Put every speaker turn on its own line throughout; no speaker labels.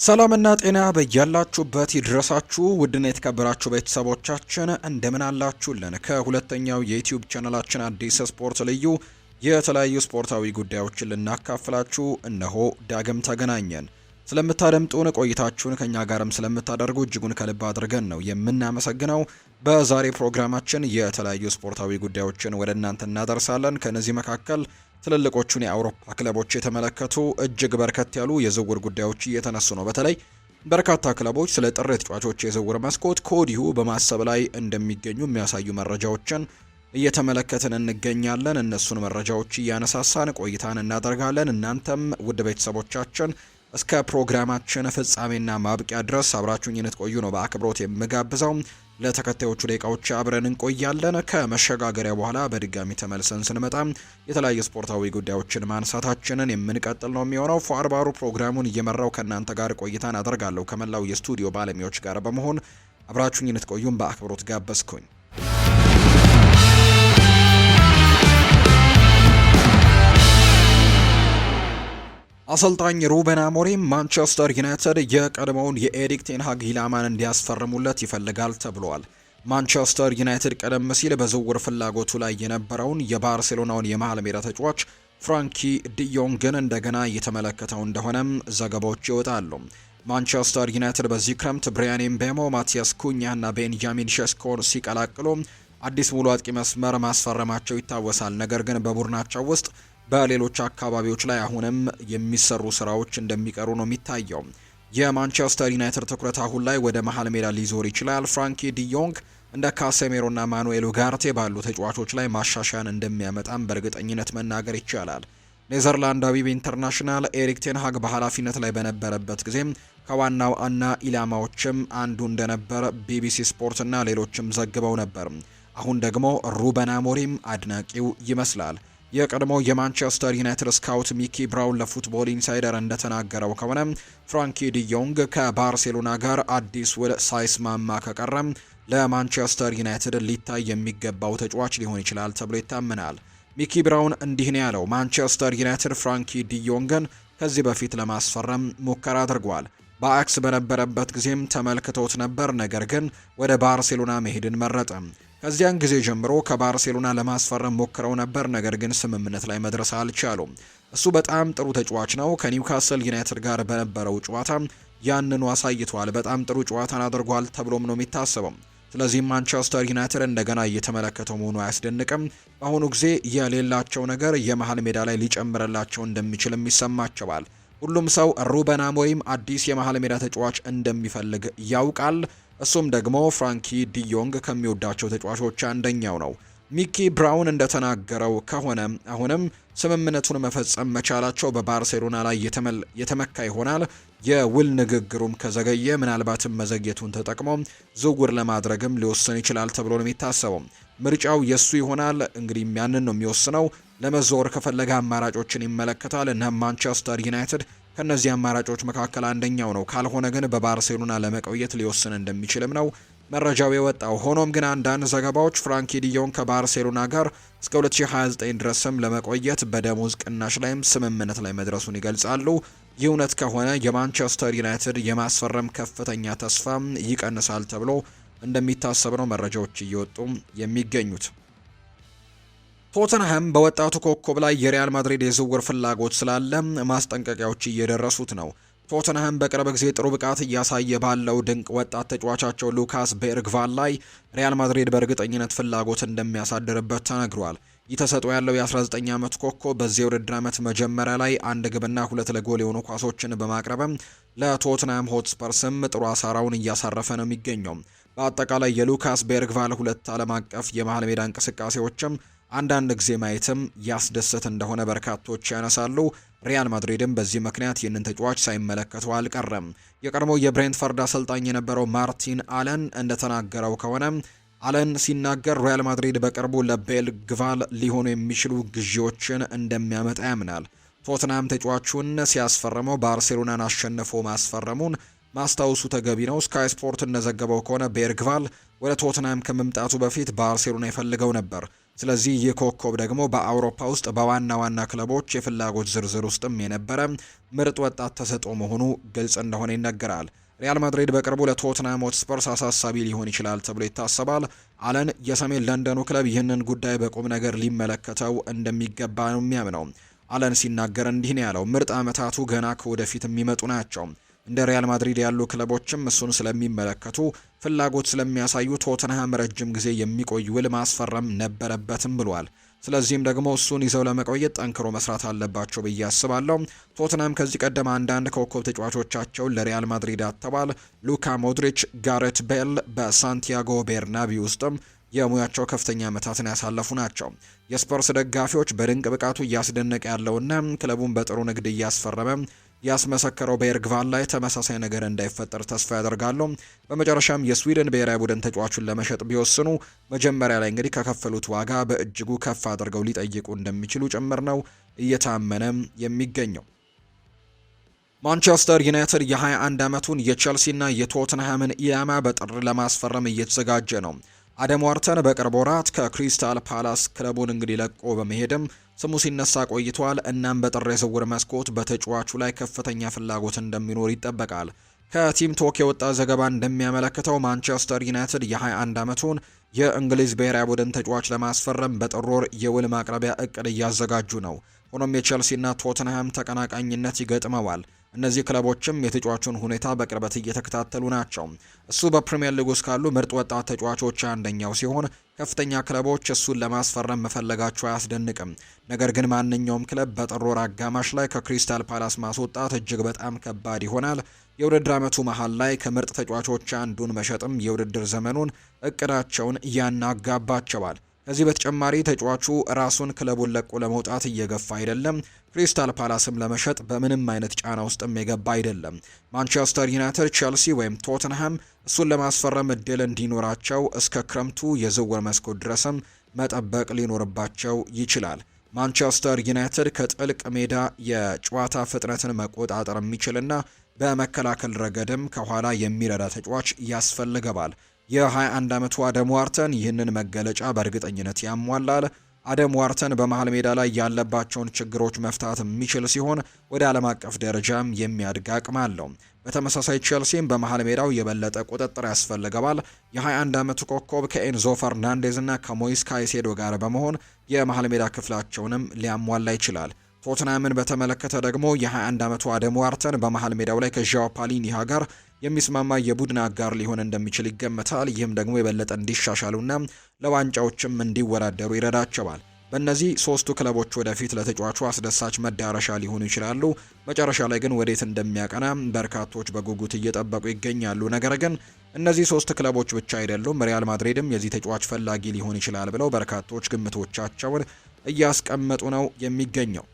ሰላምና ጤና በያላችሁበት ይድረሳችሁ ውድና የተከበራችሁ ቤተሰቦቻችን እንደምን አላችሁልን? ከሁለተኛው የዩቲዩብ ቻናላችን አዲስ ስፖርት ልዩ የተለያዩ ስፖርታዊ ጉዳዮችን ልናካፍላችሁ እነሆ ዳግም ተገናኘን። ስለምታደምጡን ቆይታችሁን ከኛ ጋርም ስለምታደርጉ እጅጉን ከልብ አድርገን ነው የምናመሰግነው። በዛሬ ፕሮግራማችን የተለያዩ ስፖርታዊ ጉዳዮችን ወደ እናንተ እናደርሳለን። ከነዚህ መካከል ትልልቆቹን የአውሮፓ ክለቦች የተመለከቱ እጅግ በርከት ያሉ የዝውውር ጉዳዮች እየተነሱ ነው። በተለይ በርካታ ክለቦች ስለ ጥር ተጫዋቾች የዝውውር መስኮት ከወዲሁ በማሰብ ላይ እንደሚገኙ የሚያሳዩ መረጃዎችን እየተመለከትን እንገኛለን። እነሱን መረጃዎች እያነሳሳን ቆይታን እናደርጋለን። እናንተም ውድ ቤተሰቦቻችን እስከ ፕሮግራማችን ፍጻሜና ማብቂያ ድረስ አብራችሁኝ እንድትቆዩ ነው በአክብሮት የምጋብዘው። ለተከታዮቹ ደቂቃዎች አብረን እንቆያለን። ከመሸጋገሪያ በኋላ በድጋሚ ተመልሰን ስንመጣ የተለያዩ ስፖርታዊ ጉዳዮችን ማንሳታችንን የምንቀጥል ነው የሚሆነው። ፏርባሩ ፕሮግራሙን እየመራው ከእናንተ ጋር ቆይታን አደርጋለሁ ከመላው የስቱዲዮ ባለሙያዎች ጋር በመሆን አብራችሁኝ እንድትቆዩም በአክብሮት ጋበዝኩኝ። አሰልጣኝ ሩበን አሞሪም ማንቸስተር ዩናይትድ የቀድሞውን የኤሪክ ቴን ሃግ ኢላማን እንዲያስፈርሙለት ይፈልጋል ተብሏል። ማንቸስተር ዩናይትድ ቀደም ሲል በዝውውር ፍላጎቱ ላይ የነበረውን የባርሴሎናውን የመሃል ሜዳ ተጫዋች ፍራንኪ ዲዮንግን እንደገና እየተመለከተው እንደሆነም ዘገባዎች ይወጣሉ። ማንቸስተር ዩናይትድ በዚህ ክረምት ብሪያን ኤምቤሞ፣ ማቲያስ ኩኛና ቤንጃሚን ሼስኮን ሲቀላቅሉ አዲስ ሙሉ አጥቂ መስመር ማስፈረማቸው ይታወሳል። ነገር ግን በቡድናቸው ውስጥ በሌሎች አካባቢዎች ላይ አሁንም የሚሰሩ ስራዎች እንደሚቀሩ ነው የሚታየው። የማንቸስተር ዩናይትድ ትኩረት አሁን ላይ ወደ መሃል ሜዳ ሊዞር ይችላል። ፍራንኪ ዲዮንግ እንደ ካሴሜሮና ማኑኤል ኡጋርቴ ባሉ ተጫዋቾች ላይ ማሻሻያን እንደሚያመጣም በእርግጠኝነት መናገር ይቻላል። ኔዘርላንዳዊው ኢንተርናሽናል ኤሪክ ቴን ሃግ በኃላፊነት ላይ በነበረበት ጊዜም ከዋናው ዋና ኢላማዎችም አንዱ እንደነበር ቢቢሲ ስፖርት እና ሌሎችም ዘግበው ነበር። አሁን ደግሞ ሩበን አሞሪም አድናቂው ይመስላል። የቀድሞ የማንቸስተር ዩናይትድ ስካውት ሚኪ ብራውን ለፉትቦል ኢንሳይደር እንደተናገረው ከሆነ ፍራንኪ ዲዮንግ ከባርሴሎና ጋር አዲስ ውል ሳይስማማ ከቀረም ለማንቸስተር ዩናይትድ ሊታይ የሚገባው ተጫዋች ሊሆን ይችላል ተብሎ ይታመናል። ሚኪ ብራውን እንዲህ ነው ያለው። ማንቸስተር ዩናይትድ ፍራንኪ ዲዮንግን ከዚህ በፊት ለማስፈረም ሙከራ አድርጓል። በአክስ በነበረበት ጊዜም ተመልክቶት ነበር፣ ነገር ግን ወደ ባርሴሎና መሄድን መረጠ። ከዚያን ጊዜ ጀምሮ ከባርሴሎና ለማስፈረም ሞክረው ነበር፣ ነገር ግን ስምምነት ላይ መድረስ አልቻሉም። እሱ በጣም ጥሩ ተጫዋች ነው። ከኒውካስል ዩናይትድ ጋር በነበረው ጨዋታ ያንኑ አሳይቷል። በጣም ጥሩ ጨዋታን አድርጓል ተብሎም ነው የሚታሰበው። ስለዚህም ማንቸስተር ዩናይትድ እንደገና እየተመለከተው መሆኑ አያስደንቅም። በአሁኑ ጊዜ የሌላቸው ነገር የመሃል ሜዳ ላይ ሊጨምርላቸው እንደሚችልም ይሰማቸዋል። ሁሉም ሰው ሩበን አሞሪም አዲስ የመሃል ሜዳ ተጫዋች እንደሚፈልግ ያውቃል። እሱም ደግሞ ፍራንኪ ዲዮንግ ከሚወዳቸው ተጫዋቾች አንደኛው ነው። ሚኪ ብራውን እንደተናገረው ከሆነ አሁንም ስምምነቱን መፈጸም መቻላቸው በባርሴሎና ላይ የተመካ ይሆናል። የውል ንግግሩም ከዘገየ ምናልባትም መዘግየቱን ተጠቅሞ ዝውውር ለማድረግም ሊወስን ይችላል ተብሎ ነው የሚታሰበው። ምርጫው የሱ ይሆናል። እንግዲህ ያንን ነው የሚወስነው። ለመዘወር ከፈለገ አማራጮችን ይመለከታል እና ማንቸስተር ዩናይትድ ከነዚህ አማራጮች መካከል አንደኛው ነው። ካልሆነ ግን በባርሴሎና ለመቆየት ሊወስን እንደሚችልም ነው መረጃው የወጣው። ሆኖም ግን አንዳንድ ዘገባዎች ፍራንኪ ዲዮንግ ከባርሴሎና ጋር እስከ 2029 ድረስም ለመቆየት በደሞዝ ቅናሽ ላይም ስምምነት ላይ መድረሱን ይገልጻሉ። ይህ እውነት ከሆነ የማንቸስተር ዩናይትድ የማስፈረም ከፍተኛ ተስፋ ይቀንሳል ተብሎ እንደሚታሰብ ነው መረጃዎች እየወጡ የሚገኙት። ቶተንሃም በወጣቱ ኮከብ ላይ የሪያል ማድሪድ የዝውውር ፍላጎት ስላለ ማስጠንቀቂያዎች እየደረሱት ነው። ቶተንሃም በቅርብ ጊዜ ጥሩ ብቃት እያሳየ ባለው ድንቅ ወጣት ተጫዋቻቸው ሉካስ ቤርግቫል ላይ ሪያል ማድሪድ በእርግጠኝነት ፍላጎት እንደሚያሳድርበት ተነግሯል። ይህ ተሰጥኦ ያለው የ19 ዓመት ኮከብ በዚህ የውድድር ዓመት መጀመሪያ ላይ 1 ግብና 2 ለጎል የሆኑ ኳሶችን በማቅረብም ለቶተንሃም ሆትስፐርስም ጥሩ አሳራውን እያሳረፈ ነው የሚገኘው። በአጠቃላይ የሉካስ ቤርግቫል 2 ዓለም አቀፍ የመሃል ሜዳ እንቅስቃሴዎችም አንዳንድ ጊዜ ማየትም ያስደሰት እንደሆነ በርካቶች ያነሳሉ። ሪያል ማድሪድም በዚህ ምክንያት ይህንን ተጫዋች ሳይመለከተው አልቀረም። የቀድሞው የብሬንትፈርድ አሰልጣኝ የነበረው ማርቲን አለን እንደተናገረው ከሆነ አለን ሲናገር ሪያል ማድሪድ በቅርቡ ለቤርግቫል ሊሆኑ የሚችሉ ግዢዎችን እንደሚያመጣ ያምናል። ቶትናም ተጫዋቹን ሲያስፈርመው ባርሴሎናን አሸንፎ ማስፈረሙን ማስታወሱ ተገቢ ነው። ስካይ ስፖርት እንደዘገበው ከሆነ ቤርግቫል ወደ ቶትናም ከመምጣቱ በፊት ባርሴሎና ይፈልገው ነበር። ስለዚህ ይህ ኮከብ ደግሞ በአውሮፓ ውስጥ በዋና ዋና ክለቦች የፍላጎት ዝርዝር ውስጥም የነበረ ምርጥ ወጣት ተሰጥኦ መሆኑ ግልጽ እንደሆነ ይነገራል። ሪያል ማድሪድ በቅርቡ ለቶትናም ሆትስፐርስ አሳሳቢ ሊሆን ይችላል ተብሎ ይታሰባል። አለን የሰሜን ለንደኑ ክለብ ይህንን ጉዳይ በቁም ነገር ሊመለከተው እንደሚገባ ነው የሚያምነው። አለን ሲናገር እንዲህ ነው ያለው። ምርጥ ዓመታቱ ገና ከወደፊት የሚመጡ ናቸው። እንደ ሪያል ማድሪድ ያሉ ክለቦችም እሱን ስለሚመለከቱ ፍላጎት ስለሚያሳዩ ቶተንሃም ረጅም ጊዜ የሚቆይ ውል ማስፈረም ነበረበትም ብሏል። ስለዚህም ደግሞ እሱን ይዘው ለመቆየት ጠንክሮ መስራት አለባቸው ብዬ አስባለሁ። ቶተንሃም ከዚህ ቀደም አንዳንድ ኮከብ ተጫዋቾቻቸውን ለሪያል ማድሪድ አጥተዋል። ሉካ ሞድሪች፣ ጋሬት ቤል በሳንቲያጎ ቤርናቢው ውስጥም የሙያቸው ከፍተኛ ዓመታትን ያሳለፉ ናቸው። የስፐርስ ደጋፊዎች በድንቅ ብቃቱ እያስደነቀ ያለውና ክለቡን በጥሩ ንግድ እያስፈረመ ያስመሰከረው በኤርግቫን ላይ ተመሳሳይ ነገር እንዳይፈጠር ተስፋ ያደርጋሉ። በመጨረሻም የስዊድን ብሔራዊ ቡድን ተጫዋቹን ለመሸጥ ቢወስኑ መጀመሪያ ላይ እንግዲህ ከከፈሉት ዋጋ በእጅጉ ከፍ አድርገው ሊጠይቁ እንደሚችሉ ጭምር ነው እየታመነ የሚገኘው። ማንቸስተር ዩናይትድ የ21 ዓመቱን የቼልሲና የቶትንሃምን ኢላማ በጥር ለማስፈረም እየተዘጋጀ ነው። አደም ዋርተን በቅርብ ወራት ከክሪስታል ፓላስ ክለቡን እንግዲህ ለቆ በመሄድም ስሙ ሲነሳ ቆይቷል። እናም በጥር የዝውውር መስኮት በተጫዋቹ ላይ ከፍተኛ ፍላጎት እንደሚኖር ይጠበቃል። ከቲም ቶክ የወጣ ዘገባ እንደሚያመለክተው ማንቸስተር ዩናይትድ የ21 ዓመቱን የእንግሊዝ ብሔራዊ ቡድን ተጫዋች ለማስፈረም በጥር ወር የውል ማቅረቢያ እቅድ እያዘጋጁ ነው። ሆኖም የቼልሲና ቶትንሃም ተቀናቃኝነት ይገጥመዋል። እነዚህ ክለቦችም የተጫዋቹን ሁኔታ በቅርበት እየተከታተሉ ናቸው። እሱ በፕሪሚየር ሊግ ውስጥ ካሉ ምርጥ ወጣት ተጫዋቾች አንደኛው ሲሆን ከፍተኛ ክለቦች እሱን ለማስፈረም መፈለጋቸው አያስደንቅም። ነገር ግን ማንኛውም ክለብ በጥር ወር አጋማሽ ላይ ከክሪስታል ፓላስ ማስወጣት እጅግ በጣም ከባድ ይሆናል። የውድድር ዓመቱ መሃል ላይ ከምርጥ ተጫዋቾች አንዱን መሸጥም የውድድር ዘመኑን እቅዳቸውን ያናጋባቸዋል። ከዚህ በተጨማሪ ተጫዋቹ ራሱን ክለቡን ለቆ ለመውጣት እየገፋ አይደለም። ክሪስታል ፓላስም ለመሸጥ በምንም አይነት ጫና ውስጥም የገባ አይደለም። ማንቸስተር ዩናይትድ፣ ቼልሲ ወይም ቶትንሃም እሱን ለማስፈረም እድል እንዲኖራቸው እስከ ክረምቱ የዝውውር መስኮት ድረስም መጠበቅ ሊኖርባቸው ይችላል። ማንቸስተር ዩናይትድ ከጥልቅ ሜዳ የጨዋታ ፍጥነትን መቆጣጠር የሚችልና በመከላከል ረገድም ከኋላ የሚረዳ ተጫዋች ያስፈልገዋል። የ21 ዓመቱ አደም ዋርተን ይህንን መገለጫ በእርግጠኝነት ያሟላል። አደም ዋርተን በመሃል ሜዳ ላይ ያለባቸውን ችግሮች መፍታት የሚችል ሲሆን ወደ ዓለም አቀፍ ደረጃም የሚያድግ አቅም አለው። በተመሳሳይ ቼልሲም በመሃል ሜዳው የበለጠ ቁጥጥር ያስፈልገዋል። የ21 ዓመቱ ኮከብ ከኤንዞ ፈርናንዴዝ እና ከሞይስ ካይሴዶ ጋር በመሆን የመሃል ሜዳ ክፍላቸውንም ሊያሟላ ይችላል። ቶትናምን በተመለከተ ደግሞ የ21 ዓመቱ አደም ዋርተን በመሃል ሜዳው ላይ ከዣኦ ፓሊኒሃ ጋር የሚስማማ የቡድን አጋር ሊሆን እንደሚችል ይገመታል። ይህም ደግሞ የበለጠ እንዲሻሻሉና ለዋንጫዎችም እንዲወዳደሩ ይረዳቸዋል። በእነዚህ ሶስቱ ክለቦች ወደፊት ለተጫዋቹ አስደሳች መዳረሻ ሊሆኑ ይችላሉ። መጨረሻ ላይ ግን ወዴት እንደሚያቀና በርካቶች በጉጉት እየጠበቁ ይገኛሉ። ነገር ግን እነዚህ ሶስት ክለቦች ብቻ አይደሉም። ሪያል ማድሪድም የዚህ ተጫዋች ፈላጊ ሊሆን ይችላል ብለው በርካቶች ግምቶቻቸውን እያስቀመጡ ነው የሚገኘው።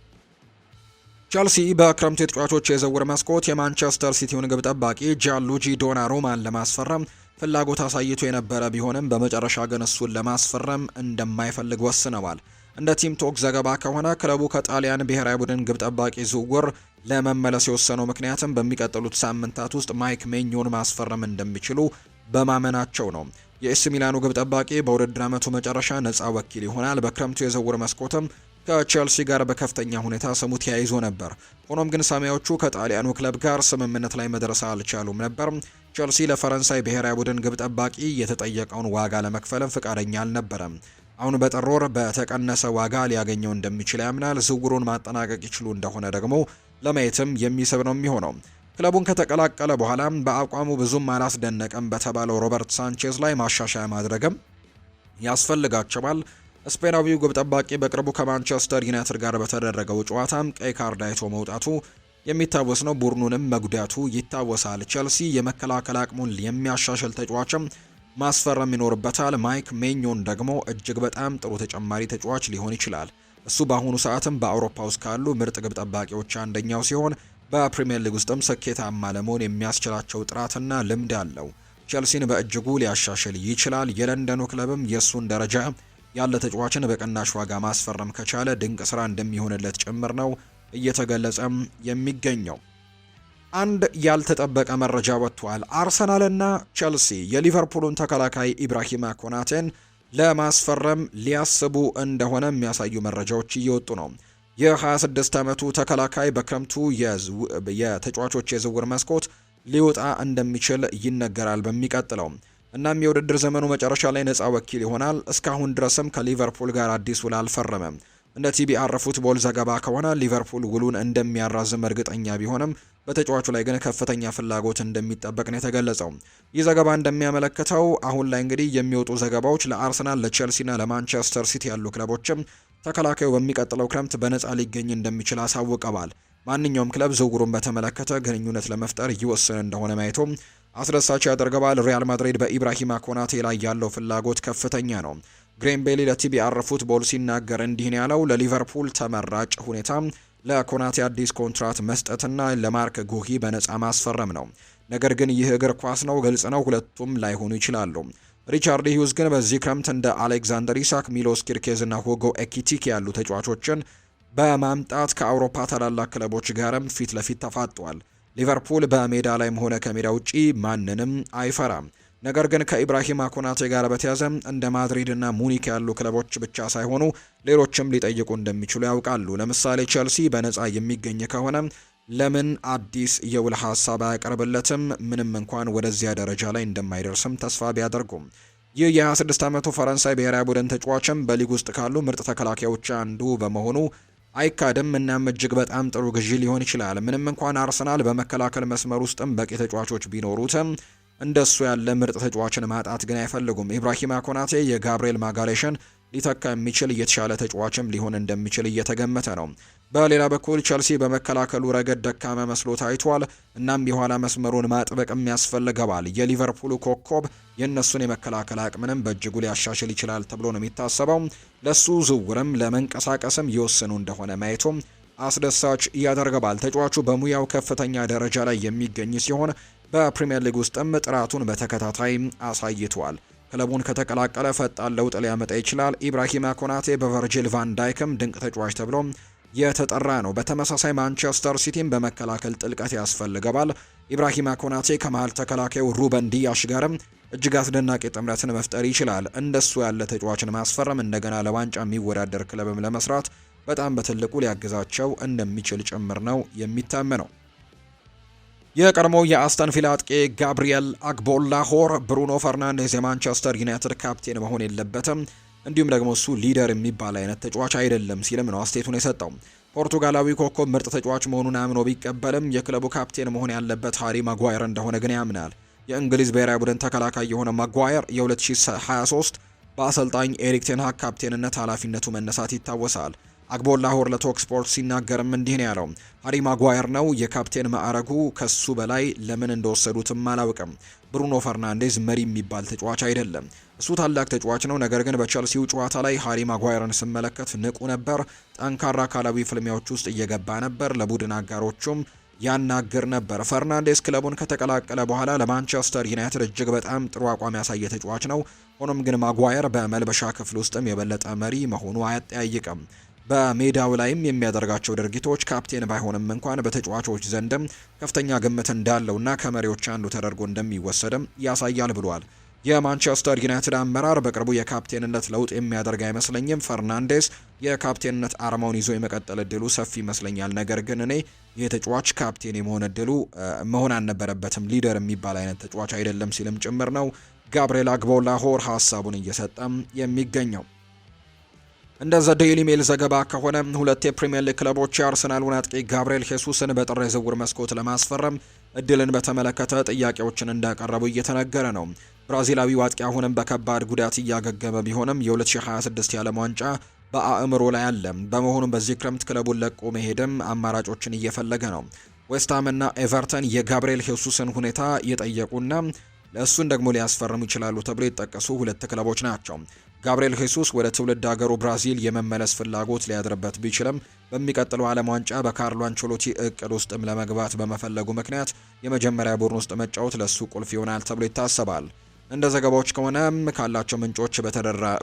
ቸልሲ በክረምቱ የተጫዋቾች የዝውውር መስኮት የማንቸስተር ሲቲውን ግብ ጠባቂ ጂያንሉጂ ዶናሩማን ለማስፈረም ፍላጎት አሳይቶ የነበረ ቢሆንም በመጨረሻ ግን እሱን ለማስፈረም እንደማይፈልግ ወስነዋል። እንደ ቲም ቶክ ዘገባ ከሆነ ክለቡ ከጣሊያን ብሔራዊ ቡድን ግብ ጠባቂ ዝውውር ለመመለስ የወሰነው ምክንያትም በሚቀጥሉት ሳምንታት ውስጥ ማይክ ሜኞን ማስፈረም እንደሚችሉ በማመናቸው ነው። የኤሲ ሚላኑ ግብ ጠባቂ በውድድር ዓመቱ መጨረሻ ነፃ ወኪል ይሆናል። በክረምቱ የዝውውር መስኮትም ከቼልሲ ጋር በከፍተኛ ሁኔታ ስሙ ተያይዞ ነበር። ሆኖም ግን ሰማያዎቹ ከጣሊያኑ ክለብ ጋር ስምምነት ላይ መድረስ አልቻሉም ነበር። ቼልሲ ለፈረንሳይ ብሔራዊ ቡድን ግብ ጠባቂ የተጠየቀውን ዋጋ ለመክፈልም ፍቃደኛ አልነበረም። አሁን በጥር ወር በተቀነሰ ዋጋ ሊያገኘው እንደሚችል ያምናል። ዝውውሩን ማጠናቀቅ ይችሉ እንደሆነ ደግሞ ለማየትም የሚስብ ነው የሚሆነው። ክለቡን ከተቀላቀለ በኋላ በአቋሙ ብዙም አላስደነቀም በተባለው ሮበርት ሳንቼዝ ላይ ማሻሻያ ማድረግም ያስፈልጋቸዋል። ስፔናዊው ግብ ጠባቂ በቅርቡ ከማንቸስተር ዩናይትድ ጋር በተደረገው ጨዋታም ቀይ ካርድ አይቶ መውጣቱ የሚታወስ ነው። ቡድኑንም መጉዳቱ ይታወሳል። ቼልሲ የመከላከል አቅሙን የሚያሻሽል ተጫዋችም ማስፈረም ይኖርበታል። ማይክ ሜኞን ደግሞ እጅግ በጣም ጥሩ ተጨማሪ ተጫዋች ሊሆን ይችላል። እሱ በአሁኑ ሰዓትም በአውሮፓ ውስጥ ካሉ ምርጥ ግብ ጠባቂዎች አንደኛው ሲሆን በፕሪሚየር ሊግ ውስጥም ስኬታማ ለመሆን የሚያስችላቸው ጥራትና ልምድ አለው። ቼልሲን በእጅጉ ሊያሻሽል ይችላል። የለንደኑ ክለብም የእሱን ደረጃ ያለ ተጫዋችን በቅናሽ ዋጋ ማስፈረም ከቻለ ድንቅ ስራ እንደሚሆንለት ጭምር ነው እየተገለጸም የሚገኘው። አንድ ያልተጠበቀ መረጃ ወጥቷል። አርሰናልና ቼልሲ የሊቨርፑልን ተከላካይ ኢብራሂማ ኮናቴን ለማስፈረም ሊያስቡ እንደሆነ የሚያሳዩ መረጃዎች እየወጡ ነው። የ26 ዓመቱ ተከላካይ በክረምቱ የተጫዋቾች የዝውውር መስኮት ሊወጣ እንደሚችል ይነገራል በሚቀጥለው። እናም የውድድር ዘመኑ መጨረሻ ላይ ነፃ ወኪል ይሆናል። እስካሁን ድረስም ከሊቨርፑል ጋር አዲስ ውል አልፈረመም። እንደ ቲቢአር ፉትቦል ዘገባ ከሆነ ሊቨርፑል ውሉን እንደሚያራዝም እርግጠኛ ቢሆንም በተጫዋቹ ላይ ግን ከፍተኛ ፍላጎት እንደሚጠበቅ ነው የተገለጸው። ይህ ዘገባ እንደሚያመለክተው አሁን ላይ እንግዲህ የሚወጡ ዘገባዎች ለአርሰናል፣ ለቼልሲና ለማንቸስተር ሲቲ ያሉ ክለቦችም ተከላካዩ በሚቀጥለው ክረምት በነፃ ሊገኝ እንደሚችል አሳውቀዋል። ማንኛውም ክለብ ዝውውሩን በተመለከተ ግንኙነት ለመፍጠር ይወስን እንደሆነ ማየቱ አስደሳች ያደርገዋል። ሪያል ማድሪድ በኢብራሂማ ኮናቴ ላይ ያለው ፍላጎት ከፍተኛ ነው። ግሬም ቤሊ ለቲቢአር ፉትቦል ሲናገር እንዲህ ነው ያለው። ለሊቨርፑል ተመራጭ ሁኔታ ለኮናቴ አዲስ ኮንትራት መስጠትና ለማርክ ጉሂ በነፃ ማስፈረም ነው። ነገር ግን ይህ እግር ኳስ ነው፣ ግልጽ ነው፣ ሁለቱም ላይሆኑ ይችላሉ። ሪቻርድ ሂውዝ ግን በዚህ ክረምት እንደ አሌክዛንደር ኢሳክ፣ ሚሎስ ኪርኬዝ እና ሁጎ ኤኪቲክ ያሉ ተጫዋቾችን በማምጣት ከአውሮፓ ታላላቅ ክለቦች ጋርም ፊት ለፊት ተፋጧል። ሊቨርፑል በሜዳ ላይም ሆነ ከሜዳ ውጪ ማንንም አይፈራም። ነገር ግን ከኢብራሂማ ኮናቴ ጋር በተያዘ እንደ ማድሪድ እና ሙኒክ ያሉ ክለቦች ብቻ ሳይሆኑ ሌሎችም ሊጠይቁ እንደሚችሉ ያውቃሉ። ለምሳሌ ቼልሲ በነፃ የሚገኝ ከሆነ ለምን አዲስ የውል ሀሳብ አያቀርብለትም? ምንም እንኳን ወደዚያ ደረጃ ላይ እንደማይደርስም ተስፋ ቢያደርጉም ይህ የ26 ዓመቱ ፈረንሳይ ብሔራዊ ቡድን ተጫዋችም በሊግ ውስጥ ካሉ ምርጥ ተከላካዮች አንዱ በመሆኑ አይካድም። እናም እጅግ በጣም ጥሩ ግዢ ሊሆን ይችላል። ምንም እንኳን አርሰናል በመከላከል መስመር ውስጥም በቂ ተጫዋቾች ቢኖሩትም እንደሱ ያለ ምርጥ ተጫዋችን ማጣት ግን አይፈልጉም። ኢብራሂማ ኮናቴ የጋብሪኤል ማጋሌሽን ሊተካ የሚችል የተሻለ ተጫዋችም ሊሆን እንደሚችል እየተገመተ ነው። በሌላ በኩል ቸልሲ በመከላከሉ ረገድ ደካማ መስሎ ታይቷል። እናም የኋላ መስመሩን ማጥበቅም ያስፈልገዋል። የሊቨርፑሉ ኮከብ የእነሱን የመከላከል አቅምንም በእጅጉ ሊያሻሽል ይችላል ተብሎ ነው የሚታሰበው። ለሱ ዝውውርም ለመንቀሳቀስም ይወስኑ እንደሆነ ማየቱም አስደሳች ያደርገዋል። ተጫዋቹ በሙያው ከፍተኛ ደረጃ ላይ የሚገኝ ሲሆን በፕሪሚየር ሊግ ውስጥም ጥራቱን በተከታታይ አሳይቷል። ክለቡን ከተቀላቀለ ፈጣን ለውጥ ሊያመጣ ይችላል። ኢብራሂማ ኮናቴ በቨርጂል ቫን ዳይክም ድንቅ ተጫዋች ተብሎ የተጠራ ነው። በተመሳሳይ ማንቸስተር ሲቲም በመከላከል ጥልቀት ያስፈልገዋል። ኢብራሂማ ኮናቴ ከመሃል ተከላካዩ ሩበን ዲያሽ ጋርም እጅግ አስደናቂ ጥምረትን መፍጠር ይችላል። እንደሱ ያለ ተጫዋችን ማስፈረም እንደገና ለዋንጫ የሚወዳደር ክለብም ለመስራት በጣም በትልቁ ሊያግዛቸው እንደሚችል ጭምር ነው የሚታመነው። የቀድሞው የአስተን ቪላ አጥቂ ጋብሪኤል አግቦላሆር ብሩኖ ፈርናንዴዝ የማንቸስተር ዩናይትድ ካፕቴን መሆን የለበትም፣ እንዲሁም ደግሞ እሱ ሊደር የሚባል አይነት ተጫዋች አይደለም ሲልም ነው አስተያየቱን የሰጠው። ፖርቱጋላዊ ኮከብ ምርጥ ተጫዋች መሆኑን አምኖ ቢቀበልም የክለቡ ካፕቴን መሆን ያለበት ሃሪ ማጓየር እንደሆነ ግን ያምናል። የእንግሊዝ ብሔራዊ ቡድን ተከላካይ የሆነ ማጓየር የ2023 በአሰልጣኝ ኤሪክ ቴን ሃግ ካፕቴንነት ኃላፊነቱ መነሳት ይታወሳል። አግቦላሆር ለቶክ ስፖርት ሲናገርም እንዲህ ነው ያለው። ሃሪ ማጓየር ነው የካፕቴን ማዕረጉ፣ ከሱ በላይ ለምን እንደወሰዱትም አላውቅም። ብሩኖ ፈርናንዴዝ መሪ የሚባል ተጫዋች አይደለም። እሱ ታላቅ ተጫዋች ነው፣ ነገር ግን በቸልሲው ጨዋታ ላይ ሃሪ ማጓየርን ስመለከት ንቁ ነበር። ጠንካራ አካላዊ ፍልሚያዎች ውስጥ እየገባ ነበር። ለቡድን አጋሮቹም ያናግር ነበር። ፈርናንዴዝ ክለቡን ከተቀላቀለ በኋላ ለማንቸስተር ዩናይትድ እጅግ በጣም ጥሩ አቋም ያሳየ ተጫዋች ነው። ሆኖም ግን ማጓየር በመልበሻ ክፍል ውስጥም የበለጠ መሪ መሆኑ አያጠያይቅም። በሜዳው ላይም የሚያደርጋቸው ድርጊቶች ካፕቴን ባይሆንም እንኳን በተጫዋቾች ዘንድም ከፍተኛ ግምት እንዳለውና ከመሪዎች አንዱ ተደርጎ እንደሚወሰድም ያሳያል ብሏል። የማንቸስተር ዩናይትድ አመራር በቅርቡ የካፕቴንነት ለውጥ የሚያደርግ አይመስለኝም። ፈርናንዴስ የካፕቴንነት አርማውን ይዞ የመቀጠል እድሉ ሰፊ ይመስለኛል። ነገር ግን እኔ የተጫዋች ካፕቴን የመሆን እድሉ መሆን አልነበረበትም፣ ሊደር የሚባል አይነት ተጫዋች አይደለም ሲልም ጭምር ነው ጋብሪኤል አግቦላሆር ሀሳቡን እየሰጠም የሚገኘው። እንደ ዘ ዴይሊ ሜል ዘገባ ከሆነ ሁለት የፕሪሚየር ሊግ ክለቦች የአርሰናሉን አጥቂ ጋብሪኤል ሄሱስን በጥር የዝውውር መስኮት ለማስፈረም እድልን በተመለከተ ጥያቄዎችን እንዳቀረቡ እየተነገረ ነው። ብራዚላዊው አጥቂ አሁንም በከባድ ጉዳት እያገገመ ቢሆንም የ2026 የዓለም ዋንጫ በአእምሮ ላይ አለ። በመሆኑም በዚህ ክረምት ክለቡን ለቆ መሄድም አማራጮችን እየፈለገ ነው። ዌስትሃምና ኤቨርተን የጋብሪኤል ሄሱስን ሁኔታ የጠየቁና እሱን ደግሞ ሊያስፈርሙ ይችላሉ ተብሎ የተጠቀሱ ሁለት ክለቦች ናቸው። ጋብሪኤል ሄሱስ ወደ ትውልድ ሀገሩ ብራዚል የመመለስ ፍላጎት ሊያድርበት ቢችልም በሚቀጥለው ዓለም ዋንጫ በካርሎ አንቸሎቲ እቅድ ውስጥም ለመግባት በመፈለጉ ምክንያት የመጀመሪያ ቡድን ውስጥ መጫወት ለሱ ቁልፍ ይሆናል ተብሎ ይታሰባል። እንደ ዘገባዎች ከሆነ ካላቸው ምንጮች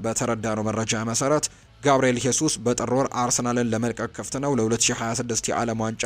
በተረዳነው መረጃ መሰረት ጋብሪኤል ሄሱስ በጥር ወር አርሰናልን ለመልቀቅ ክፍት ነው። ለ2026 የዓለም ዋንጫ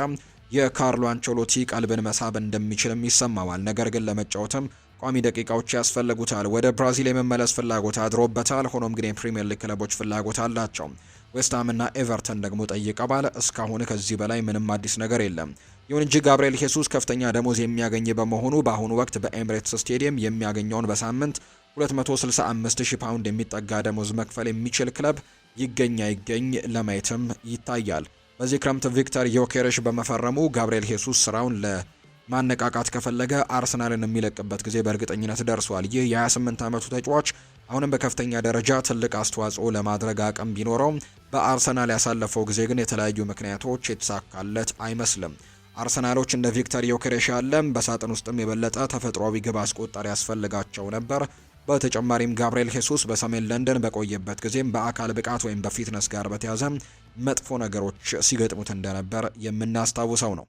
የካርሎ አንቸሎቲ ቀልብን መሳብ እንደሚችልም ይሰማዋል። ነገር ግን ለመጫወትም ቋሚ ደቂቃዎች ያስፈልጉታል። ወደ ብራዚል የመመለስ ፍላጎት አድሮበታል። ሆኖም ግን የፕሪሚየር ሊግ ክለቦች ፍላጎት አላቸው። ዌስትሃም እና ኤቨርተን ደግሞ ጠይቀዋል። እስካሁን ከዚህ በላይ ምንም አዲስ ነገር የለም። ይሁን እንጂ ጋብርኤል ሄሱስ ከፍተኛ ደሞዝ የሚያገኝ በመሆኑ በአሁኑ ወቅት በኤምሬትስ ስቴዲየም የሚያገኘውን በሳምንት 265,000 ፓውንድ የሚጠጋ ደሞዝ መክፈል የሚችል ክለብ ይገኝ አይገኝ ለማየትም ይታያል። በዚህ ክረምት ቪክተር ዮኬሬሽ በመፈረሙ ጋብርኤል ሄሱስ ስራውን ለማነቃቃት ከፈለገ አርሰናልን የሚለቅበት ጊዜ በእርግጠኝነት ደርሷል። ይህ የ28 ዓመቱ ተጫዋች አሁንም በከፍተኛ ደረጃ ትልቅ አስተዋጽኦ ለማድረግ አቅም ቢኖረውም በአርሰናል ያሳለፈው ጊዜ ግን የተለያዩ ምክንያቶች የተሳካለት አይመስልም። አርሰናሎች እንደ ቪክተር ዮኬሬሽ ያለ በሳጥን ውስጥም የበለጠ ተፈጥሯዊ ግብ አስቆጣሪ ያስፈልጋቸው ነበር። በተጨማሪም ጋብርኤል ሄሱስ በሰሜን ለንደን በቆየበት ጊዜም በአካል ብቃት ወይም በፊትነስ ጋር በተያያዘ መጥፎ ነገሮች ሲገጥሙት እንደነበር የምናስታውሰው ነው።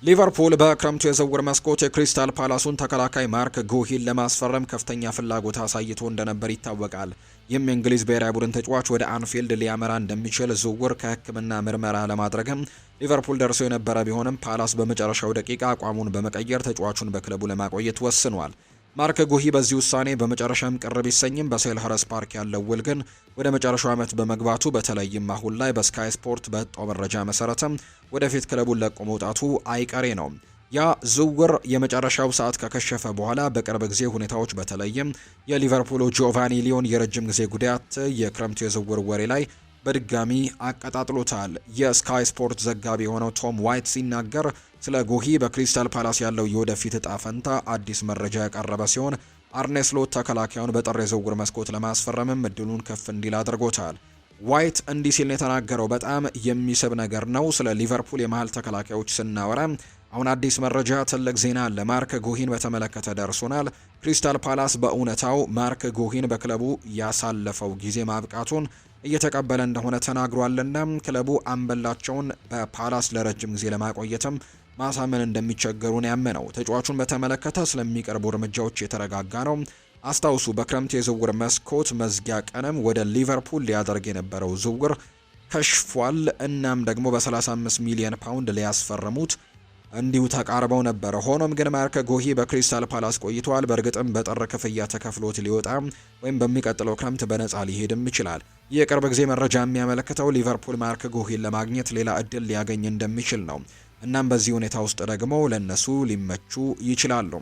ሊቨርፑል በክረምቱ የዝውውር መስኮት የክሪስታል ፓላሱን ተከላካይ ማርክ ጉሂን ለማስፈረም ከፍተኛ ፍላጎት አሳይቶ እንደነበር ይታወቃል። ይህም የእንግሊዝ ብሔራዊ ቡድን ተጫዋች ወደ አንፊልድ ሊያመራ እንደሚችል ዝውውር ከሕክምና ምርመራ ለማድረግም ሊቨርፑል ደርሶ የነበረ ቢሆንም ፓላስ በመጨረሻው ደቂቃ አቋሙን በመቀየር ተጫዋቹን በክለቡ ለማቆየት ወስኗል። ማርክ ጉሂ በዚህ ውሳኔ በመጨረሻም ቅር ቢሰኝም በሴልኸርስት ፓርክ ያለው ውል ግን ወደ መጨረሻው ዓመት በመግባቱ በተለይም አሁን ላይ በስካይ ስፖርት በወጣው መረጃ መሰረትም ወደፊት ክለቡን ለቆ መውጣቱ አይቀሬ ነው። ያ ዝውውር የመጨረሻው ሰዓት ከከሸፈ በኋላ በቅርብ ጊዜ ሁኔታዎች በተለይም የሊቨርፑሉ ጆቫኒ ሊዮን የረጅም ጊዜ ጉዳት የክረምቱ የዝውውር ወሬ ላይ በድጋሚ አቀጣጥሎታል። የስካይ ስፖርት ዘጋቢ የሆነው ቶም ዋይት ሲናገር ስለ ጉሂ በክሪስታል ፓላስ ያለው የወደፊት እጣ ፈንታ አዲስ መረጃ ያቀረበ ሲሆን አርኔ ስሎት ተከላካዩን በጥር የዝውውር መስኮት ለማስፈረምም እድሉን ከፍ እንዲል አድርጎታል። ዋይት እንዲህ ሲል የተናገረው በጣም የሚስብ ነገር ነው። ስለ ሊቨርፑል የመሃል ተከላካዮች ስናወራ አሁን አዲስ መረጃ፣ ትልቅ ዜና አለ። ማርክ ጉሂን በተመለከተ ደርሶናል። ክሪስታል ፓላስ በእውነታው ማርክ ጉሂን በክለቡ ያሳለፈው ጊዜ ማብቃቱን እየተቀበለ እንደሆነ ተናግሯልና ክለቡ አምበላቸውን በፓላስ ለረጅም ጊዜ ለማቆየትም ማሳመን እንደሚቸገሩ ነው ያመነው። ተጫዋቹን በተመለከተ ስለሚቀርቡ እርምጃዎች የተረጋጋ ነው። አስታውሱ፣ በክረምት የዝውውር መስኮት መዝጊያ ቀንም ወደ ሊቨርፑል ሊያደርግ የነበረው ዝውውር ከሽፏል። እናም ደግሞ በ35 ሚሊዮን ፓውንድ ሊያስፈርሙት እንዲሁ ተቃርበው ነበር። ሆኖም ግን ማርክ ጉሂ በክሪስታል ፓላስ ቆይቷል። በእርግጥም በጥር ክፍያ ተከፍሎት ሊወጣ ወይም በሚቀጥለው ክረምት በነፃ ሊሄድም ይችላል። ይህ የቅርብ ጊዜ መረጃ የሚያመለክተው ሊቨርፑል ማርክ ጉሂን ለማግኘት ሌላ እድል ሊያገኝ እንደሚችል ነው። እናም በዚህ ሁኔታ ውስጥ ደግሞ ለነሱ ሊመቹ ይችላሉ።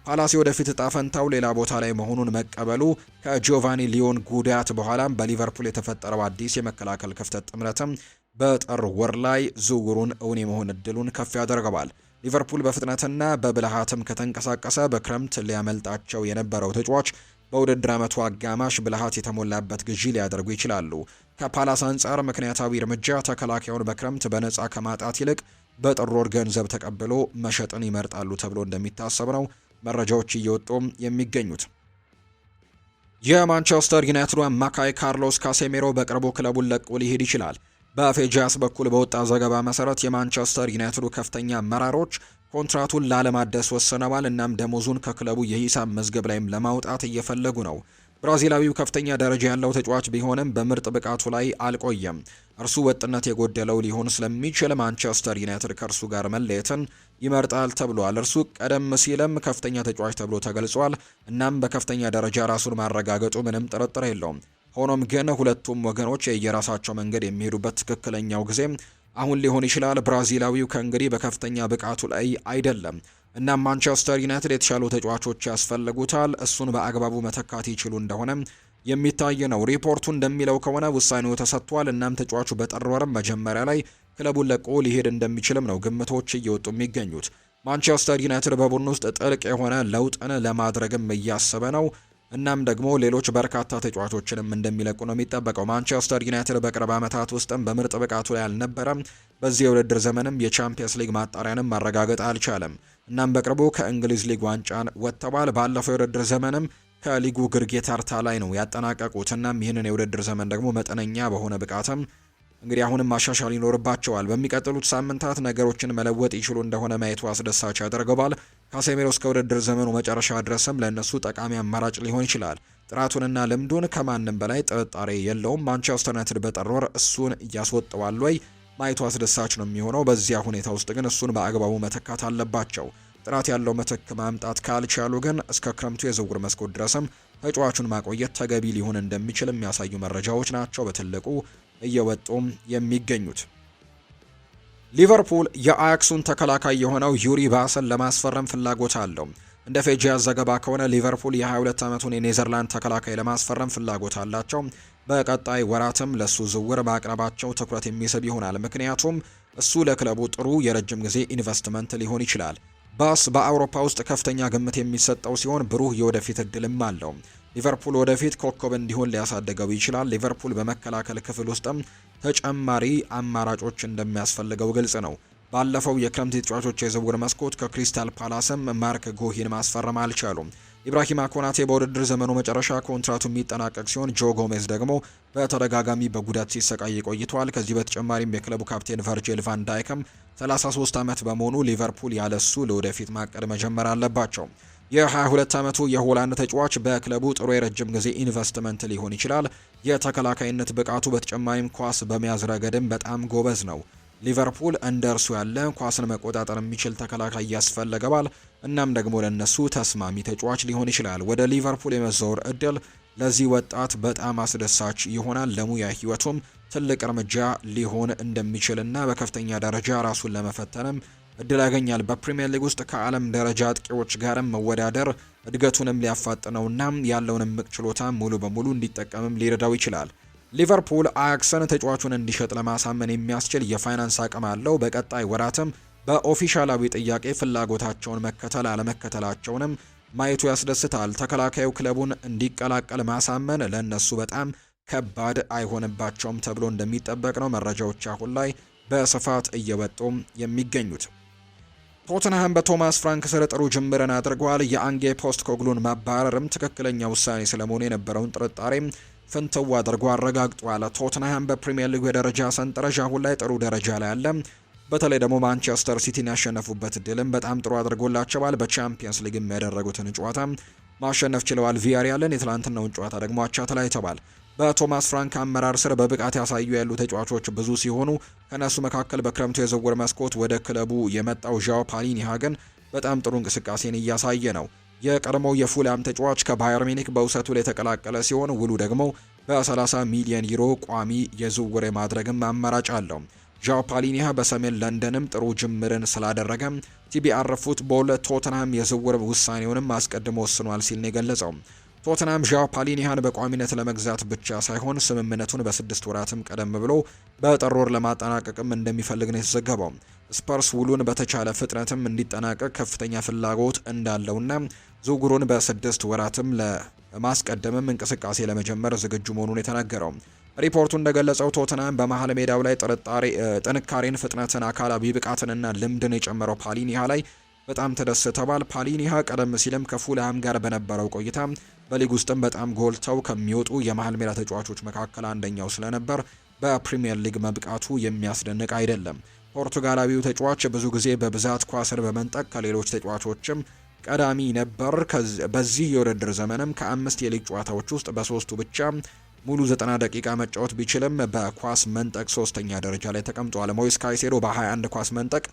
ፓላስ ወደፊት እጣ ፈንታው ሌላ ቦታ ላይ መሆኑን መቀበሉ ከጂዮቫኒ ሊዮን ጉዳት በኋላም በሊቨርፑል የተፈጠረው አዲስ የመከላከል ክፍተት ጥምረትም በጥር ወር ላይ ዝውውሩን እውን የመሆን እድሉን ከፍ ያደርገዋል። ሊቨርፑል በፍጥነትና በብልሃትም ከተንቀሳቀሰ በክረምት ሊያመልጣቸው የነበረው ተጫዋች በውድድር ዓመቱ አጋማሽ ብልሃት የተሞላበት ግዢ ሊያደርጉ ይችላሉ። ከፓላስ አንጻር ምክንያታዊ እርምጃ ተከላካዩን በክረምት በነፃ ከማጣት ይልቅ በጥር ወር ገንዘብ ተቀብሎ መሸጥን ይመርጣሉ ተብሎ እንደሚታሰብ ነው መረጃዎች እየወጡ የሚገኙት። የማንቸስተር ዩናይትድ አማካይ ካርሎስ ካሴሜሮ በቅርቡ ክለቡን ለቆ ሊሄድ ይችላል። በፌጃስ በኩል በወጣ ዘገባ መሰረት የማንቸስተር ዩናይትድ ከፍተኛ አመራሮች ኮንትራቱን ላለማደስ ወስነዋል። እናም ደሞዙን ከክለቡ የሂሳብ መዝገብ ላይም ለማውጣት እየፈለጉ ነው። ብራዚላዊው ከፍተኛ ደረጃ ያለው ተጫዋች ቢሆንም በምርጥ ብቃቱ ላይ አልቆየም። እርሱ ወጥነት የጎደለው ሊሆን ስለሚችል ማንቸስተር ዩናይትድ ከእርሱ ጋር መለየትን ይመርጣል ተብሏል። እርሱ ቀደም ሲልም ከፍተኛ ተጫዋች ተብሎ ተገልጿል። እናም በከፍተኛ ደረጃ ራሱን ማረጋገጡ ምንም ጥርጥር የለውም። ሆኖም ግን ሁለቱም ወገኖች የየራሳቸው መንገድ የሚሄዱበት ትክክለኛው ጊዜ አሁን ሊሆን ይችላል። ብራዚላዊው ከእንግዲህ በከፍተኛ ብቃቱ ላይ አይደለም። እናም ማንቸስተር ዩናይትድ የተሻሉ ተጫዋቾች ያስፈልጉታል። እሱን በአግባቡ መተካት ይችሉ እንደሆነ የሚታይ ነው። ሪፖርቱ እንደሚለው ከሆነ ውሳኔው ተሰጥቷል። እናም ተጫዋቹ በጥር ወርም መጀመሪያ ላይ ክለቡን ለቆ ሊሄድ እንደሚችልም ነው ግምቶች እየወጡ የሚገኙት። ማንቸስተር ዩናይትድ በቡድን ውስጥ ጥልቅ የሆነ ለውጥን ለማድረግም እያሰበ ነው። እናም ደግሞ ሌሎች በርካታ ተጫዋቾችንም እንደሚለቁ ነው የሚጠበቀው። ማንቸስተር ዩናይትድ በቅርብ ዓመታት ውስጥም በምርጥ ብቃቱ ላይ አልነበረም። በዚህ የውድድር ዘመንም የቻምፒየንስ ሊግ ማጣሪያንም ማረጋገጥ አልቻለም። እናም በቅርቡ ከእንግሊዝ ሊግ ዋንጫን ወጥተዋል። ባለፈው የውድድር ዘመንም ከሊጉ ግርጌ ተርታ ላይ ነው ያጠናቀቁት። እናም ይህንን የውድድር ዘመን ደግሞ መጠነኛ በሆነ ብቃትም እንግዲህ አሁንም ማሻሻል ይኖርባቸዋል። በሚቀጥሉት ሳምንታት ነገሮችን መለወጥ ይችሉ እንደሆነ ማየቱ አስደሳች ያደርገዋል። ካሴሜሮ እስከ ውድድር ዘመኑ መጨረሻ ድረስም ለእነሱ ጠቃሚ አማራጭ ሊሆን ይችላል። ጥራቱንና ልምዱን ከማንም በላይ ጥርጣሬ የለውም። ማንቸስተር ዩናይትድ በጥር ወር እሱን እያስወጠዋል ወይ ማየቱ አስደሳች ነው የሚሆነው። በዚያ ሁኔታ ውስጥ ግን እሱን በአግባቡ መተካት አለባቸው። ጥራት ያለው ምትክ ማምጣት ካልቻሉ ግን እስከ ክረምቱ የዝውውር መስኮት ድረስም ተጫዋቹን ማቆየት ተገቢ ሊሆን እንደሚችል የሚያሳዩ መረጃዎች ናቸው በትልቁ እየወጡም የሚገኙት። ሊቨርፑል የአያክሱን ተከላካይ የሆነው ዩሪ ባስን ለማስፈረም ፍላጎት አለው። እንደ ፌጂያስ ዘገባ ከሆነ ሊቨርፑል የ22 ዓመቱን የኔዘርላንድ ተከላካይ ለማስፈረም ፍላጎት አላቸው። በቀጣይ ወራትም ለሱ ዝውውር ማቅረባቸው ትኩረት የሚስብ ይሆናል። ምክንያቱም እሱ ለክለቡ ጥሩ የረጅም ጊዜ ኢንቨስትመንት ሊሆን ይችላል። ባስ በአውሮፓ ውስጥ ከፍተኛ ግምት የሚሰጠው ሲሆን ብሩህ የወደፊት እድልም አለው። ሊቨርፑል ወደፊት ኮከብ እንዲሆን ሊያሳድገው ይችላል። ሊቨርፑል በመከላከል ክፍል ውስጥም ተጨማሪ አማራጮች እንደሚያስፈልገው ግልጽ ነው። ባለፈው የክረምት ተጫዋቾች የዝውውር መስኮት ከክሪስታል ፓላስም ማርክ ጎሂን ማስፈረም አልቻሉም። ኢብራሂማ ኮናቴ በውድድር ዘመኑ መጨረሻ ኮንትራቱ የሚጠናቀቅ ሲሆን ጆ ጎሜዝ ደግሞ በተደጋጋሚ በጉዳት ሲሰቃይ ቆይቷል። ከዚህ በተጨማሪም የክለቡ ካፕቴን ቨርጂል ቫን ዳይክም 33 ዓመት በመሆኑ ሊቨርፑል ያለሱ ለወደፊት ማቀድ መጀመር አለባቸው። የ22 ዓመቱ የሆላንድ ተጫዋች በክለቡ ጥሩ የረጅም ጊዜ ኢንቨስትመንት ሊሆን ይችላል። የተከላካይነት ብቃቱ በተጨማሪም ኳስ በመያዝ ረገድም በጣም ጎበዝ ነው። ሊቨርፑል እንደ እርሱ ያለ ኳስን መቆጣጠር የሚችል ተከላካይ ያስፈልገዋል። እናም ደግሞ ለነሱ ተስማሚ ተጫዋች ሊሆን ይችላል። ወደ ሊቨርፑል የመዛወር እድል ለዚህ ወጣት በጣም አስደሳች ይሆናል። ለሙያ ህይወቱም ትልቅ እርምጃ ሊሆን እንደሚችልና በከፍተኛ ደረጃ ራሱን ለመፈተንም እድል ያገኛል። በፕሪሚየር ሊግ ውስጥ ከዓለም ደረጃ አጥቂዎች ጋርም መወዳደር እድገቱንም ሊያፋጥነውና ያለውን እምቅ ችሎታ ሙሉ በሙሉ እንዲጠቀምም ሊረዳው ይችላል። ሊቨርፑል አያክስን ተጫዋቹን እንዲሸጥ ለማሳመን የሚያስችል የፋይናንስ አቅም አለው። በቀጣይ ወራትም በኦፊሻላዊ ጥያቄ ፍላጎታቸውን መከተል አለመከተላቸውንም ማየቱ ያስደስታል። ተከላካዩ ክለቡን እንዲቀላቀል ማሳመን ለእነሱ በጣም ከባድ አይሆንባቸውም ተብሎ እንደሚጠበቅ ነው መረጃዎች አሁን ላይ በስፋት እየወጡ የሚገኙት። ቶተንሃም በቶማስ ፍራንክ ስር ጥሩ ጅምርን አድርጓል። የአንጌ ፖስት ኮግሉን ማባረርም ትክክለኛ ውሳኔ ስለመሆኑ የነበረውን ጥርጣሬ ፍንትው አድርጎ አረጋግጧል። ቶተንሃም በፕሪሚየር ሊግ የደረጃ ሰንጠረዥ አሁን ላይ ጥሩ ደረጃ ላይ አለ። በተለይ ደግሞ ማንቸስተር ሲቲን ያሸነፉበት ድልም በጣም ጥሩ አድርጎላቸዋል። በቻምፒየንስ ሊግ የሚያደረጉትን ጨዋታ ማሸነፍ ችለዋል። ቪያሪያልን የትላንትናውን ጨዋታ ደግሞ አቻ ተለያይተዋል። በቶማስ ፍራንክ አመራር ስር በብቃት ያሳዩ ያሉ ተጫዋቾች ብዙ ሲሆኑ ከነሱ መካከል በክረምቱ የዝውውር መስኮት ወደ ክለቡ የመጣው ዣኦ ፓሊኒሃ ግን በጣም ጥሩ እንቅስቃሴን እያሳየ ነው። የቀድሞው የፉላም ተጫዋች ከባየር ሚኒክ በውሰቱ ላይ የተቀላቀለ ሲሆን ውሉ ደግሞ በ30 ሚሊዮን ዩሮ ቋሚ የዝውውር የማድረግም አማራጭ አለው። ዣኦ ፓሊኒሃ በሰሜን ለንደንም ጥሩ ጅምርን ስላደረገ ቲቢአር ፉትቦል ቶተንሃም የዝውውር ውሳኔውንም አስቀድሞ ወስኗል ሲል ነው የገለጸው። ቶተንሃም ዣኦ ፓሊኒሃን በቋሚነት ለመግዛት ብቻ ሳይሆን ስምምነቱን በ6 ወራትም ቀደም ብሎ በጥር ወር ለማጠናቀቅም እንደሚፈልግ ነው የተዘገበው። ስፐርስ ውሉን በተቻለ ፍጥነትም እንዲጠናቀቅ ከፍተኛ ፍላጎት እንዳለውና ዝውውሩን በ6 ወራትም ለማስቀደምም እንቅስቃሴ ለመጀመር ዝግጁ መሆኑን የተናገረው ሪፖርቱ እንደገለጸው ቶተንሃም በመሃል ሜዳው ላይ ጥንካሬን፣ ፍጥነትን፣ አካላዊ ብቃትንና ልምድን የጨመረው ፓሊኒሃ ላይ በጣም ተደስተዋል። ፓሊኒሃ ቀደም ሲልም ከፉልሃም ጋር በነበረው ቆይታ በሊግ ውስጥም በጣም ጎልተው ከሚወጡ የመሃል ሜዳ ተጫዋቾች መካከል አንደኛው ስለነበር በፕሪሚየር ሊግ መብቃቱ የሚያስደንቅ አይደለም። ፖርቱጋላዊው ተጫዋች ብዙ ጊዜ በብዛት ኳስን በመንጠቅ ከሌሎች ተጫዋቾችም ቀዳሚ ነበር። በዚህ የውድድር ዘመንም ከ5 የሊግ ጨዋታዎች ውስጥ በ3ቱ ብቻ ሙሉ 90 ደቂቃ መጫወት ቢችልም በኳስ መንጠቅ 3ኛ ደረጃ ላይ ተቀምጧል። ሞይስ ካይሴዶ በ21 ኳስ መንጠቅ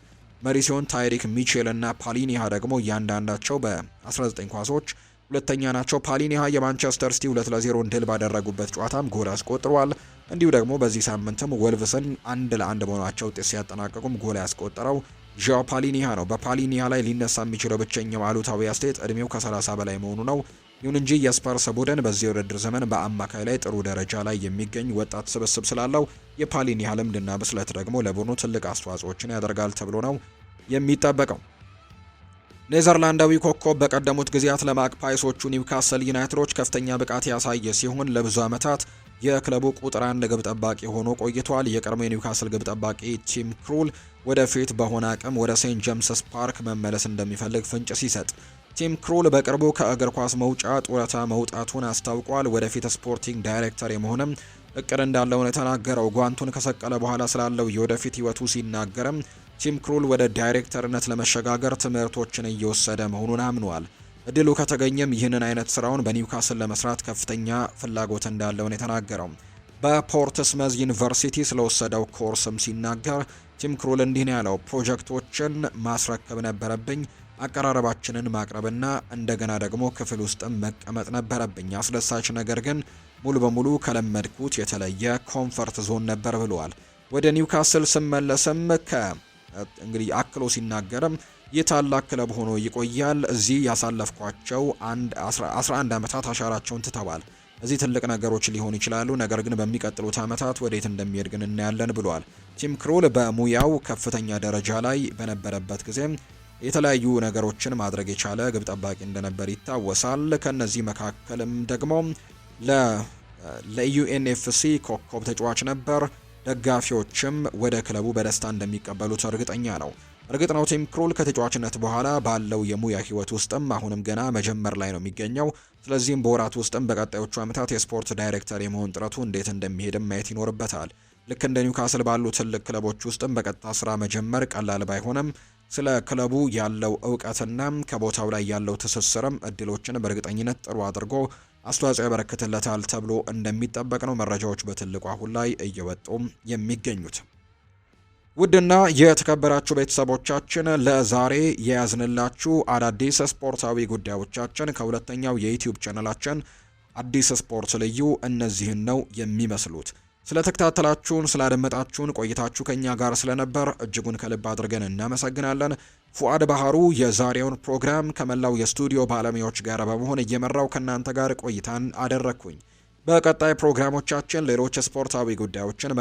መሪ ሲሆን ታይሪክ ሚቼል እና ፓሊኒሃ ደግሞ እያንዳንዳቸው በ19 ኳሶች ሁለተኛ ናቸው። ፓሊኒሃ የማንቸስተር ሲቲ 2-0 ድል ባደረጉበት ጨዋታም ጎል አስቆጥሯል። እንዲሁ ደግሞ በዚህ ሳምንትም ወልቭስን 1-1 በሆናቸው ውጤት ሲያጠናቀቁም ጎል ያስቆጠረው ዣኦ ፓሊኒሃ ነው። በፓሊኒሃ ላይ ሊነሳ የሚችለው ብቸኛው አሉታዊ አስተያየት እድሜው ከ30 በላይ መሆኑ ነው። ይሁን እንጂ የስፐርስ ቡድን በዚህ የውድድር ዘመን በአማካይ ላይ ጥሩ ደረጃ ላይ የሚገኝ ወጣት ስብስብ ስላለው የፓሊኒሃ ልምድና ብስለት ደግሞ ለቡድኑ ትልቅ አስተዋጽኦችን ያደርጋል ተብሎ ነው የሚጠበቀው። ኔዘርላንዳዊ ኮከብ በቀደሙት ጊዜያት ለማክፓይሶቹ ኒውካስል ዩናይትዶች ከፍተኛ ብቃት ያሳየ ሲሆን ለብዙ ዓመታት የክለቡ ቁጥር 1 ግብ ጠባቂ ሆኖ ቆይቷል። የቀድሞ የኒውካስል ግብ ጠባቂ ቲም ክሩል ወደፊት በሆነ አቅም ወደ ሴንት ጄምስስ ፓርክ መመለስ እንደሚፈልግ ፍንጭ ሲሰጥ ቲም ክሩል በቅርቡ ከእግር ኳስ መውጫ ጡረታ መውጣቱን አስታውቋል። ወደፊት ስፖርቲንግ ዳይሬክተር የመሆንም እቅድ እንዳለው ነው የተናገረው። ጓንቱን ከሰቀለ በኋላ ስላለው የወደፊት ህይወቱ ሲናገርም ቲም ክሩል ወደ ዳይሬክተርነት ለመሸጋገር ትምህርቶችን እየወሰደ መሆኑን አምኗል። እድሉ ከተገኘም ይህንን አይነት ስራውን በኒውካስል ለመስራት ከፍተኛ ፍላጎት እንዳለው ነው የተናገረው። በፖርትስመዝ ዩኒቨርሲቲ ስለወሰደው ኮርስም ሲናገር ቲም ክሩል እንዲህ ነው ያለው። ፕሮጀክቶችን ማስረከብ ነበረብኝ። አቀራረባችንን ማቅረብና እንደገና ደግሞ ክፍል ውስጥም መቀመጥ ነበረብኝ። አስደሳች ነገር ግን ሙሉ በሙሉ ከለመድኩት የተለየ ኮምፈርት ዞን ነበር ብለዋል። ወደ ኒውካስል ስመለስም እንግዲህ አክሎ ሲናገርም ይህ ታላቅ ክለብ ሆኖ ይቆያል። እዚህ ያሳለፍኳቸው 11 ዓመታት አሻራቸውን ትተዋል። እዚህ ትልቅ ነገሮች ሊሆኑ ይችላሉ፣ ነገር ግን በሚቀጥሉት ዓመታት ወዴት እንደሚሄድ ግን እናያለን ብለዋል። ቲም ክሩል በሙያው ከፍተኛ ደረጃ ላይ በነበረበት ጊዜ የተለያዩ ነገሮችን ማድረግ የቻለ ግብ ጠባቂ እንደነበር ይታወሳል። ከነዚህ መካከልም ደግሞ ለዩኤንኤፍሲ ኮከብ ተጫዋች ነበር። ደጋፊዎችም ወደ ክለቡ በደስታ እንደሚቀበሉት እርግጠኛ ነው። እርግጥ ነው ቲም ክሩል ከተጫዋችነት በኋላ ባለው የሙያ ህይወት ውስጥም አሁንም ገና መጀመር ላይ ነው የሚገኘው። ስለዚህም በወራት ውስጥም በቀጣዮቹ ዓመታት የስፖርት ዳይሬክተር የመሆን ጥረቱ እንዴት እንደሚሄድም ማየት ይኖርበታል። ልክ እንደ ኒውካስል ባሉ ትልቅ ክለቦች ውስጥም በቀጥታ ስራ መጀመር ቀላል ባይሆንም ስለ ክለቡ ያለው እውቀትና ከቦታው ላይ ያለው ትስስርም እድሎችን በእርግጠኝነት ጥሩ አድርጎ አስተዋጽኦ ያበረክትለታል ተብሎ እንደሚጠበቅ ነው መረጃዎች በትልቁ አሁን ላይ እየወጡ የሚገኙት። ውድና የተከበራችሁ ቤተሰቦቻችን ለዛሬ የያዝንላችሁ አዳዲስ ስፖርታዊ ጉዳዮቻችን ከሁለተኛው የዩቲዩብ ቻናላችን አዲስ ስፖርት ልዩ እነዚህን ነው የሚመስሉት። ስለተከታተላችሁን ስላደመጣችሁን ቆይታችሁ ከኛ ጋር ስለነበር እጅጉን ከልብ አድርገን እናመሰግናለን። ፉአድ ባህሩ የዛሬውን ፕሮግራም ከመላው የስቱዲዮ ባለሙያዎች ጋር በመሆን እየመራው ከናንተ ጋር ቆይታን አደረግኩኝ። በቀጣይ ፕሮግራሞቻችን ሌሎች ስፖርታዊ ጉዳዮችን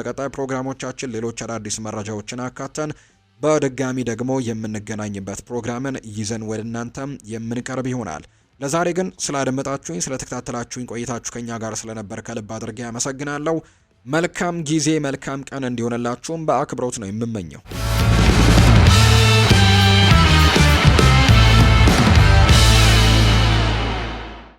ሌሎች አዳዲስ መረጃዎችን አካተን በድጋሚ ደግሞ የምንገናኝበት ፕሮግራምን ይዘን ወደ እናንተም የምንቀርብ ይሆናል። ለዛሬ ግን ስላደመጣችሁኝ ስለተከታተላችሁኝ ቆይታችሁ ከኛ ጋር ስለነበር ከልብ አድርጌ አመሰግናለሁ። መልካም ጊዜ መልካም ቀን እንዲሆንላችሁም በአክብሮት ነው የምመኘው።